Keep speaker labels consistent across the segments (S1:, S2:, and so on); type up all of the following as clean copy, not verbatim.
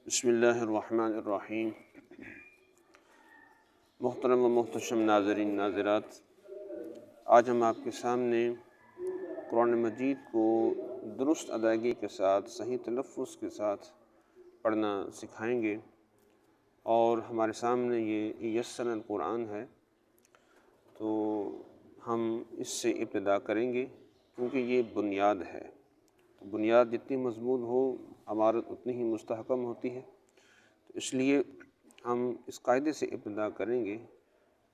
S1: بسم اللہ الرحمن الرحیم۔ محترم و محتشم ناظرین ناظرات، آج ہم آپ کے سامنے قرآن مجید کو درست ادائیگی کے ساتھ صحیح تلفظ کے ساتھ پڑھنا سکھائیں گے، اور ہمارے سامنے یہ یسر القرآن ہے، تو ہم اس سے ابتدا کریں گے کیونکہ یہ بنیاد ہے۔ تو بنیاد جتنی مضبوط ہو عمارت اتنی ہی مستحکم ہوتی ہے، تو اس لیے ہم اس قاعدے سے ابتدا کریں گے،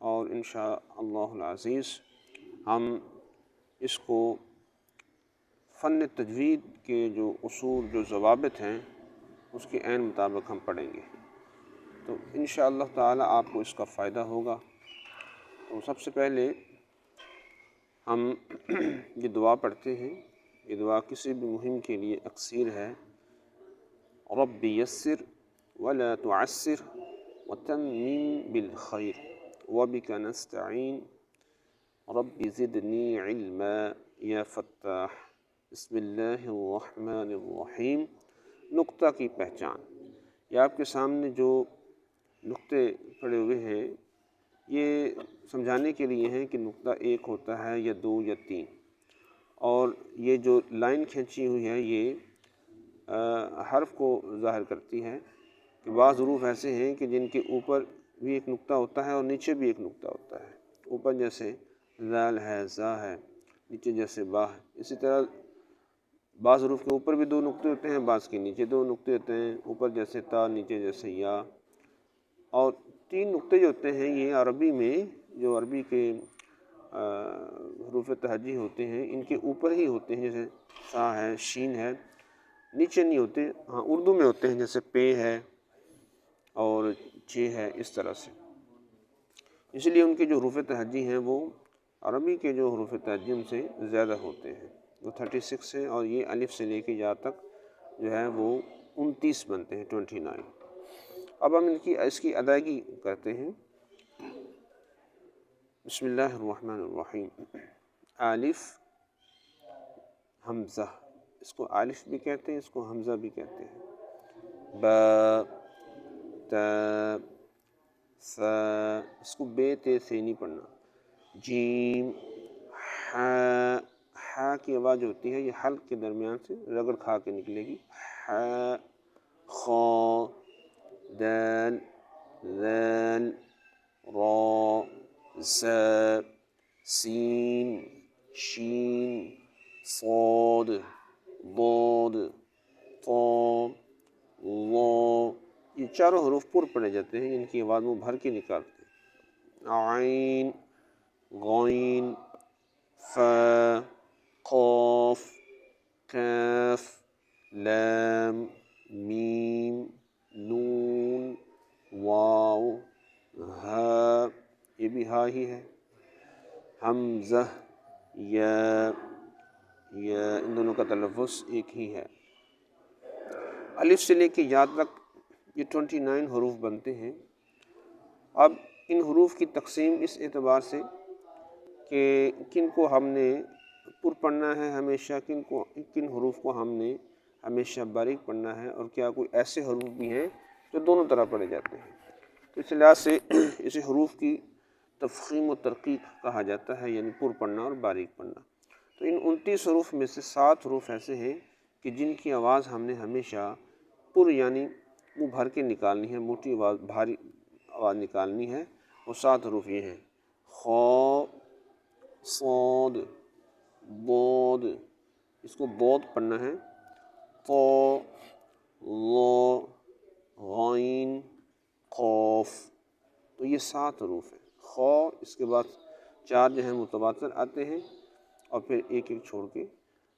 S1: اور انشاءاللہ العزیز ہم اس کو فن تجوید کے جو اصول جو ضوابط ہیں اس کے عین مطابق ہم پڑھیں گے، تو انشاءاللہ تعالی آپ کو اس کا فائدہ ہوگا۔ تو سب سے پہلے ہم یہ دعا پڑھتے ہیں۔ یہ دعا کسی بھی مہم کے لیے اکسیر ہے: رب یسر ولا تعسر وتمم بالخیر وبک نستعین رب زدنی علما یا فتاح۔ بسم اللہ الرحمن الرحیم۔ نقطہ کی پہچان، یہ آپ کے سامنے جو نقطے پڑے ہوئے ہیں یہ سمجھانے کے لیے ہیں کہ نقطہ ایک ہوتا ہے یا دو یا تین، اور یہ جو لائن کھینچی ہوئی ہے یہ حرف کو ظاہر کرتی ہے کہ بعض حروف ایسے ہیں کہ جن کے اوپر بھی ایک نقطہ ہوتا ہے اور نیچے بھی ایک نقطہ ہوتا ہے۔ اوپر جیسے ذال ہے، زا ہے، نیچے جیسے با ہے۔ اسی طرح بعض حروف کے اوپر بھی دو نقطے ہوتے ہیں، بعض کے نیچے دو نقطے ہوتے ہیں، اوپر جیسے تا، نیچے جیسے یا۔ اور تین نقطے جو ہوتے ہیں یہ عربی میں، جو عربی کے حروف تہجی ہوتے ہیں ان کے اوپر ہی ہوتے ہیں، جیسے سا ہے، شین ہے، نیچے نہیں ہوتے۔ ہاں اردو میں ہوتے ہیں، جیسے پے ہے اور چے ہے، اس طرح سے۔ اس لیے ان کے جو حروف تہجی ہیں وہ عربی کے جو حروف تہجی ان سے زیادہ ہوتے ہیں، وہ 36 ہیں، اور یہ الف سے لے کے یا تک جو ہے وہ 29 بنتے ہیں، 29۔ اب ہم اس کی ادائیگی کرتے ہیں۔ بسم اللہ الرحمن الرحیم۔ الف حمزہ، اس کو الف بھی کہتے ہیں، اس کو حمزہ بھی کہتے ہیں۔ با، تا، سا، اس کو بے تے سے نہیں پڑھنا۔ جیم، ہا، ہا کی آواز جو ہوتی ہے یہ حلق کے درمیان سے رگڑ کھا کے نکلے گی۔ ہا، خا، دال، ذال، را، زا، سین، شین، صاد، ضاد، طا، ظا۔ یہ چاروں حروف پر پڑھے جاتے ہیں، ان کی آواز وہ بھر کے نکالتے ہیں۔ عین، غین، فا، قاف، کاف، لام، میم، نون، واو، ہا، یہ بھی ہا ہی ہے، حمزہ، یا، ان دونوں کا تلفظ ایک ہی ہے۔ الف سے لے کے یا تک یہ 29 حروف بنتے ہیں۔ اب ان حروف کی تقسیم اس اعتبار سے کہ کن کو ہم نے پر پڑھنا ہے ہمیشہ، کن حروف کو ہم نے ہمیشہ باریک پڑھنا ہے، اور کیا کوئی ایسے حروف بھی ہیں جو دونوں طرح پڑھے جاتے ہیں۔ تو اس لحاظ سے اسے حروف کی تفخیم و ترقیق کہا جاتا ہے، یعنی پر پڑھنا اور باریک پڑھنا۔ تو ان 29 حروف میں سے 7 حروف ایسے ہیں کہ جن کی آواز ہم نے ہمیشہ پر یعنی منہ بھر کے نکالنی ہے، موٹی آواز، بھاری آواز نکالنی ہے۔ وہ 7 حروف یہ ہیں: خا، صاد، ضاد، اس کو ضاد پڑھنا ہے، طا، ظا، غین، قاف۔ تو یہ 7 حروف ہیں۔ خا، اس کے بعد 4 جو ہیں متواتر آتے ہیں، اور پھر ایک ایک چھوڑ کے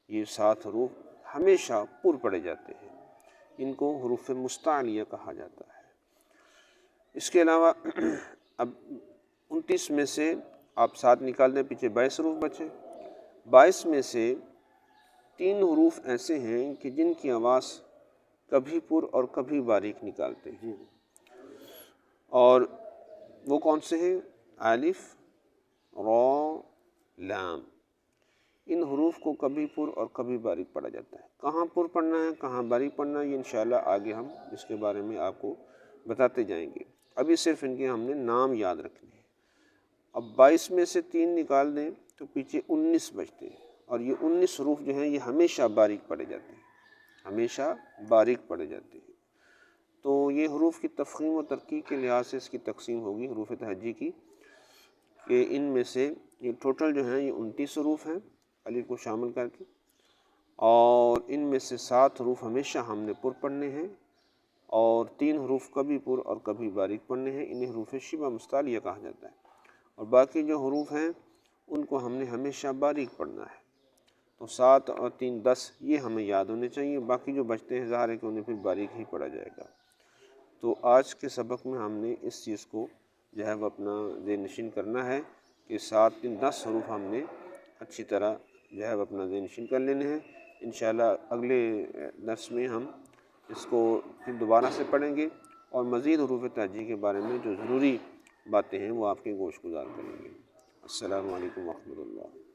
S1: یہ 7 حروف ہمیشہ پر پڑھے جاتے ہیں۔ ان کو حروف مستعلیہ کہا جاتا ہے۔ اس کے علاوہ اب 29 میں سے آپ 7 نکال دیں، پیچھے 22 حروف بچے۔ 22 میں سے 3 حروف ایسے ہیں کہ جن کی آواز کبھی پر اور کبھی باریک نکالتے ہیں، اور وہ کون سے ہیں؟ الف، را، لام۔ ان حروف کو کبھی پر اور کبھی باریک پڑھا جاتا ہے۔ کہاں پر پڑھنا ہے، کہاں باریک پڑھنا ہے، یہ انشاءاللہ آگے ہم اس کے بارے میں آپ کو بتاتے جائیں گے۔ ابھی صرف ان کے ہم نے نام یاد رکھنے ہیں۔ اب 22 میں سے 3 نکال دیں تو پیچھے 19 بچتے ہیں، اور یہ 19 حروف جو ہیں یہ ہمیشہ باریک پڑھے جاتے ہیں، ہمیشہ باریک پڑھے جاتے ہیں۔ تو یہ حروف کی تفخیم و ترقیق کے لحاظ سے اس کی تقسیم ہوگی حروف تہجی کی، کہ ان میں سے یہ ٹوٹل جو ہیں یہ 29 حروف ہیں الف کو شامل کر کے، اور ان میں سے 7 حروف ہمیشہ ہم نے پر پڑھنے ہیں، اور 3 حروف کبھی پر اور کبھی باریک پڑھنے ہیں، انہیں حروف شبہ مستعلیہ کہا جاتا ہے، اور باقی جو حروف ہیں ان کو ہم نے ہمیشہ باریک پڑھنا ہے۔ تو 7 اور 3 10 یہ ہمیں یاد ہونے چاہیے، باقی جو بچتے ہیں ظاہر ہے کہ انہیں پھر باریک ہی پڑھا جائے گا۔ تو آج کے سبق میں ہم نے اس چیز کو جو ہے وہ اپنا ذہن نشین کرنا ہے کہ 7 3 10 حروف ہم نے اچھی طرح جو ہے وہ اپنا ذہن نشین کر لینے ہیں۔ انشاءاللہ اگلے درس میں ہم اس کو پھر دوبارہ سے پڑھیں گے، اور مزید حروف تہجی کے بارے میں جو ضروری باتیں ہیں وہ آپ کے گوش گزار کریں گے۔ السلام علیکم ورحمۃ اللہ۔